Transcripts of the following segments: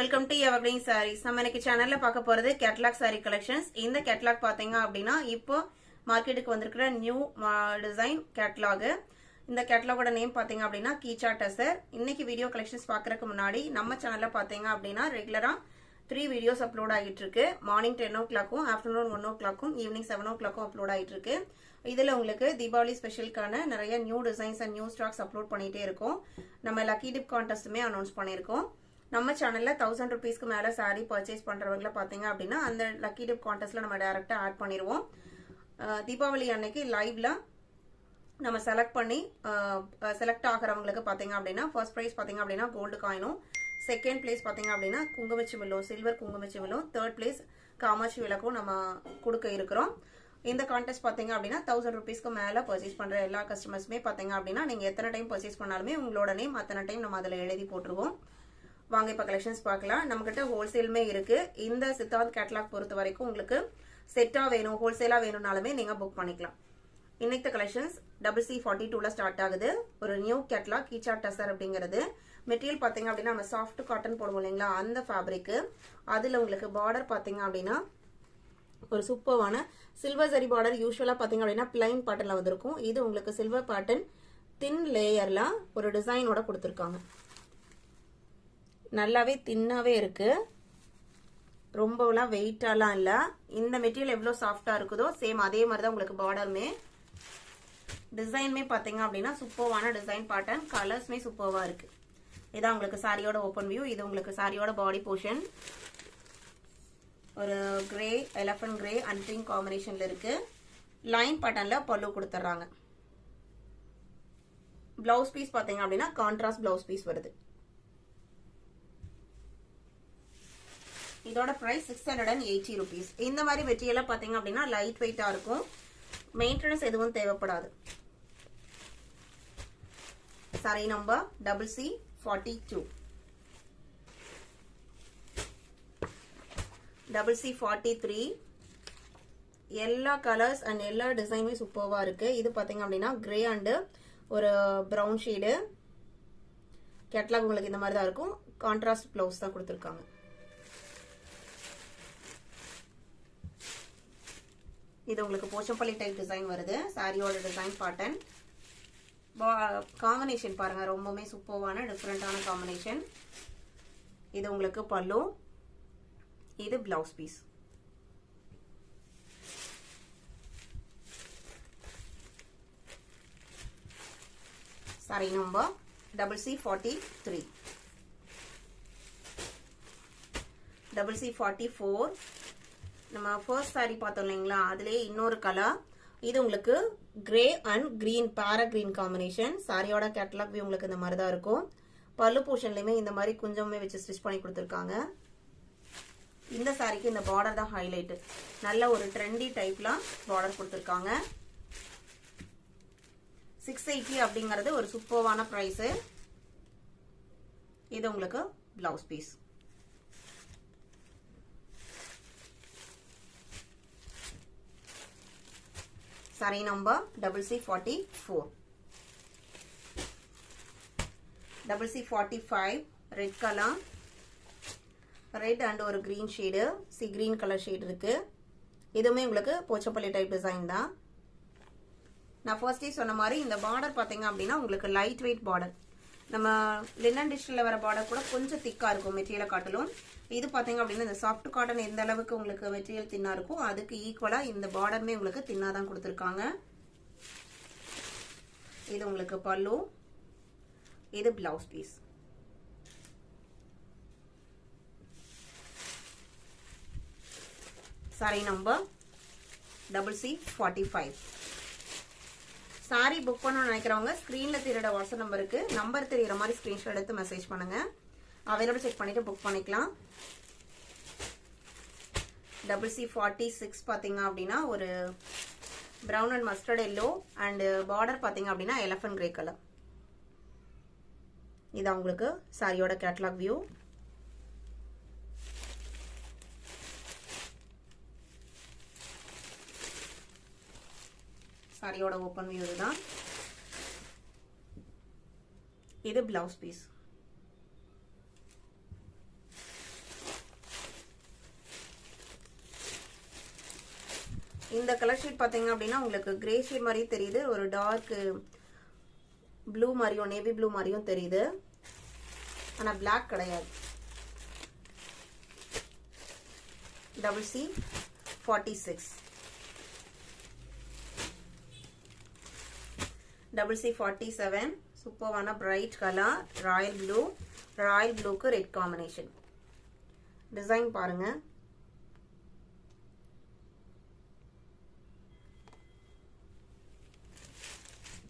welcome to Evergreen Sarees. நம்ம இன்னைக்கு சேனல்ல பார்க்க போறது Catalogue saree collections. இந்த Catalogue பாத்தீங்க அப்படினா இப்போ மார்க்கெட்டுக்கு வந்திருக்கிற நியூ டிசைன் Catalogue. இந்த Catalogue நேம் பாத்தீங்க அப்படினா கீச்சா டசர். இன்னைக்கு வீடியோ கலெக்ஷன்ஸ் பார்க்கறதுக்கு முன்னாடி நம்ம சேனல்ல பாத்தீங்க அப்படினா ரெகுலரா 3 வீடியோஸ் அப்லோட் ஆகிட்டு இருக்கு. மார்னிங் 10 o'clock-ம் ஆஃப்டர்நூன் 1 o'clock-ம் ஈவினிங் 7 o'clock-ம் அப்லோட் ஆகிட்டு இருக்கு. இதுல உங்களுக்கு தீபாவளி ஸ்பெஷலுக்கான நிறைய new designs and new stocks upload பண்ணிட்டே இருக்கோம். நம்ம லக்கி டிப் கான்டெஸ்ட்டுமே அனௌன்ஸ் பண்ணியிருக்கோம். நம்ம சேனல்ல 1000 rupeesக்கு மேல saree பர்ச்சேஸ் பண்றவங்கள பாத்தீங்க அப்படினா அந்த லக்கி டிப் கான்டெஸ்ட்ல நம்ம டைரக்டா ஆட் பண்ணிடுவோம். தீபாவளி அன்னைக்கு லைவ்ல நம்ம செலக்ட் பண்ணி செலக்ட் ஆகறவங்களுக்கு பாத்தீங்க அப்படினா ஃபர்ஸ்ட் பிரைஸ் பாத்தீங்க அப்படினா கோல்ட் காயினும், செகண்ட் பிளேஸ் பாத்தீங்க அப்படினா குங்குமச்சிமிலும் சில்வர் குங்குமச்சிமிலும், தேர்ட் பிளேஸ் காமாட்சி விளக்கும் நம்ம கொடுக்க இருக்கிறோம். இந்த கான்டெஸ்ட் பாத்தீங்க அப்படினா 1000 rupeesக்கு மேல பர்ச்சேஸ் பண்ற எல்லா கஸ்டமர்ஸ்மே பாத்தீங்க அப்படினா நீங்க எத்தனை டைம் பர்ச்சேஸ் பண்ணாலுமே உங்களோட நேம் அத்தனை டைம் நம்ம அதுல எழுதி போட்டுருவோம். வாங்க இப்ப கலெக்ஷன்ஸ் பார்க்கலாம். நம்மகிட்ட ஹோல்சேலுமே இருக்கு. இந்த சித்தாந்த் கேட்டலாக் பொறுத்த வரைக்கும் உங்களுக்கு செட்டா வேணும், ஹோல்சேலா வேணும்னாலுமே நீங்க புக் பண்ணிக்கலாம். இன்னைக்கு கலெக்ஷன்ஸ் CC42ல ஸ்டார்ட் ஆகுது. ஒரு நியூ கேட்டலாக் கீச்சா டசர் அப்படிங்கிறது. மெட்டீரியல் பாத்தீங்க அப்படின்னா நம்ம சாஃப்ட் காட்டன் போடுவோம் இல்லைங்களா, அந்த ஃபேப்ரிக். அதுல உங்களுக்கு பார்டர் பாத்தீங்க அப்படின்னா ஒரு சூப்பரான சில்வர் ஜரி பார்டர். யூஸ்வலா பாத்தீங்க அப்படின்னா பிளைன் பேட்டர்ன்ல வந்திருக்கும். இது உங்களுக்கு சில்வர் பேட்டர்ன் தின் லேயர்ல ஒரு டிசைனோட கொடுத்திருக்காங்க. நல்லாவே தின்னாவே இருக்கு, ரொம்பலாம் வெயிட்டாலாம் இல்ல. இந்த மெட்டீரியல் எவ்வளவு சாஃப்டா இருக்குதோ சேம் அதே மாதிரி தான் உங்களுக்கு பார்டருமே. டிசைனுமே பாத்தீங்க அப்படின்னா சூப்பரான டிசைன் பேட்டர்ன், கலர்ஸ்மே சூப்பரா இருக்கு. இதான் உங்களுக்கு சாரியோட ஓபன் வியூ. இது உங்களுக்கு சாரியோட பாடி போர்ஷன். ஒரு grey, elephant grey and pink காம்பினேஷன்ல இருக்கு. லைன் பேட்டர்ன்ல பல்லு கொடுத்துறாங்க. பிளவுஸ் பீஸ் பாத்தீங்க அப்படின்னா கான்ட்ராஸ்ட் பிளவுஸ் பீஸ் வருது. இதோட பிரைஸ் 680 rupees. இந்த மாதிரி மெட்டீரியல் பாத்தீங்க அப்படின்னா லைட் வெயிட்டா இருக்கும், மெயின்டெனன்ஸ் எதுவும் தேவைப்படாது. Sorry number CC42. CC43. எல்லா கலர்ஸ் அண்ட் எல்லா டிசைனுமே சூப்பர்வா இருக்கு. இது பாத்தீங்க அப்படின்னா கிரே அண்ட் ஒரு பிரவுன் ஷேடு. கேட்டலாக் உங்களுக்கு இந்த மாதிரி தான் இருக்கும். கான்ட்ராஸ்ட் பிளவுஸ் தான் கொடுத்துருக்காங்க. இது உங்களுக்கு போச்சம்பள்ளி டைப் டிசைன் வருது. சாரியோட டிசைன் பேட்டர்ன் காம்பினேஷன் பாருங்க, ரொம்பவே சூப்பரான டிஃபரெண்டான காம்பினேஷன். இது உங்களுக்கு பல்லு, இது blouse piece. Sari number CC43. CC44. நம்ம ஃபர்ஸ்ட் சாரி பார்த்தோம் இல்லைங்களா, அதுலயே இன்னொரு கலர். இது உங்களுக்கு கிரே அண்ட் கிரீன், பேரா கிரீன் காம்பினேஷன். சாரியோட கேட்டலாக் வியூ உங்களுக்கு இந்த மாதிரி தான் இருக்கும். பல்லு போர்ஷன்லயுமே இந்த மாதிரி கொஞ்சமே வச்சு ஸ்டிச் பண்ணி கொடுத்துருக்காங்க. இந்த சாரிக்கு இந்த பார்டர் தான் ஹைலைட். நல்ல ஒரு ட்ரெண்டி டைப்ல பார்டர் கொடுத்துருக்காங்க. 680 அப்படிங்கறது ஒரு சூப்பரான பிரைஸ். இது உங்களுக்கு blouse piece. Sari number CC44. CC45 red colour, red and ஒரு green shade, green colour shade இருக்கு. இதுவுமே உங்களுக்கு போச்சப்பள்ளி டைப் டிசைன் தான். நான் ஃபர்ஸ்டே சொன்ன மாதிரி இந்த பார்டர் பாத்தீங்க அப்படின்னா உங்களுக்கு லைட் வெயிட் பார்டர். நம்ம லினன் டிஷ்ல வர பார்டர் கூட கொஞ்சம் திக்கா இருக்கும் மெட்டீரியலை காட்டிலும். இது பாத்தீங்க அப்படின்னா இந்த சாஃப்ட் காட்டன் எந்த அளவுக்கு உங்களுக்கு மெட்டீரியல் தின்னா இருக்கும் அதுக்கு ஈக்குவலா இந்த பார்டருமே உங்களுக்கு தின்னா தான் கொடுத்துருக்காங்க. இது உங்களுக்கு பல்லு, இது blouse piece. Sari number CC45. Sari book பண்ணணும்னு நினைக்கிறவங்க ஸ்கிரீன்ல தெரியுற வாட்ஸ்அப் நம்பருக்கு நம்பர் தெரியுற மாதிரி ஸ்கிரீன்ஷாட் எடுத்து மெசேஜ் பண்ணுங்க. அவைலபிள் செக் பண்ணிட்டு புக் பண்ணிக்கலாம். CC46 பாத்தீங்க அப்படின்னா ஒரு brown and mustard yellow and border பாத்தீங்க அப்படின்னா எலிஃபண்ட் கிரே கலர். இது உங்களுக்கு சாரியோட கேட்டலாக் வியூ. சாரியோட ஓபன் வியூ இதுதான். இது பிளவுஸ் பீஸ். இந்த கலர் ஷீட் பாத்தீங்க அப்படின்னா உங்களுக்கு கிரே ஷேட் மாதிரி தெரியுது, ஒரு டார்க் ப்ளூ மாதிரியும் நேவி ப்ளூ மாதிரியும் தெரியுது, ஆனா Black கிடையாது. CC46 CC47 சூப்பரான பிரைட் கலர் ராயல் ப்ளூக்கு ரெட் காம்பினேஷன். டிசைன் பாருங்க.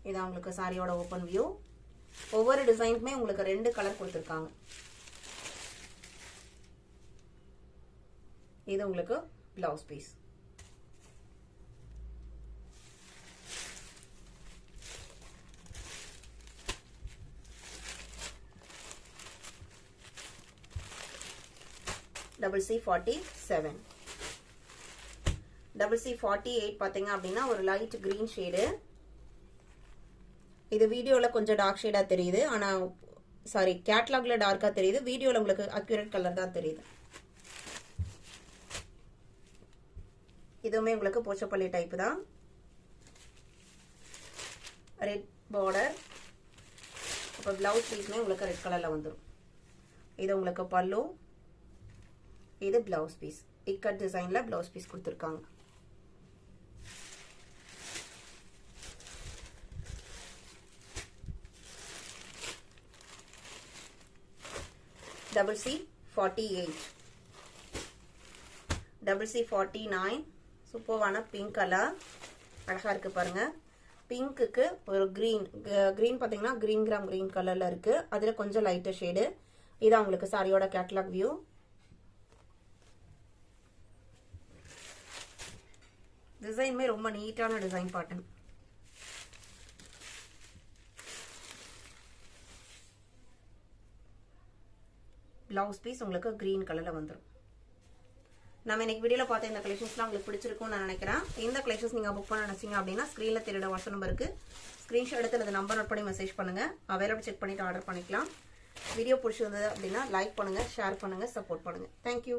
இதான் உங்களுக்கு சாரியோட ஓபன் வியூ. ஒவ்வொரு டிசைனுக்குமே உங்களுக்கு 2 கலர் கொடுத்திருக்காங்க. இது உங்களுக்கு பிளவுஸ் பீஸ். CC47 CC48 பாத்தீங்க அப்படின்னா ஒரு லைட் கிரீன் ஷேடு. இது வீடியோல கொஞ்சம் டார்க் ஷேடா தெரியுது, ஆனா சாரி கேட்டலாக்ல டார்க்கா தெரியுது, வீடியோல உங்களுக்கு அக்யூரேட் கலர் தான் தெரியுது. இதுவுமே உங்களுக்கு போச்சப்பள்ளி டைப் தான். Red border. அப்ப பிளவுஸ் பீஸ்மே உங்களுக்கு ரெட் கலர்ல வந்துடும். இது உங்களுக்கு பல்லு, இது பிளவுஸ் பீஸ். இக்கட் டிசைன்ல பிளவுஸ் பீஸ் கொடுத்திருக்காங்க. CC48 CC49 சூப்பரான பிங்க் கலர் அழகா இருக்கு பாருங்க. பிங்க்குக்கு ஒரு கிரீன் பாத்தீங்கன்னா கிரீன் கலர்ல இருக்கு, அதுல கொஞ்சம் லைட்டர் ஷேடு. இதான் உங்களுக்கு சாரியோட கேட்டலாக் வியூ. டிசைனுமே ரொம்ப நீட்டான டிசைன் பேட்டர்ன். பிளவுஸ் பீஸ் உங்களுக்கு கிரீன் கலர்ல வந்துடும். நம்ம இன்னைக்கு வீடியோல பார்த்த இந்த கலெக்ஷன்ஸ்லாம் உங்களுக்கு பிடிச்சிருக்கும்னு நான் நினைக்கிறேன். இந்த கலெக்ஷன்ஸ் நீங்க புக் பண்ண நினைச்சீங்க அப்படின்னா ஸ்கிரீன்ல தெரியுற வாட்ஸ்அப் நம்பருக்கு ஸ்கிரீன்ஷாட் எடுத்து அந்த நம்பர் நோட் பண்ணி மெசேஜ் பண்ணுங்க. அவைலபிள் செக் பண்ணிட்டு ஆர்டர் பண்ணிக்கலாம். வீடியோ பிடிச்சிருந்தது அப்படின்னா லைக் பண்ணுங்க, ஷேர் பண்ணுங்க, சப்போர்ட் பண்ணுங்க. தேங்க்யூ.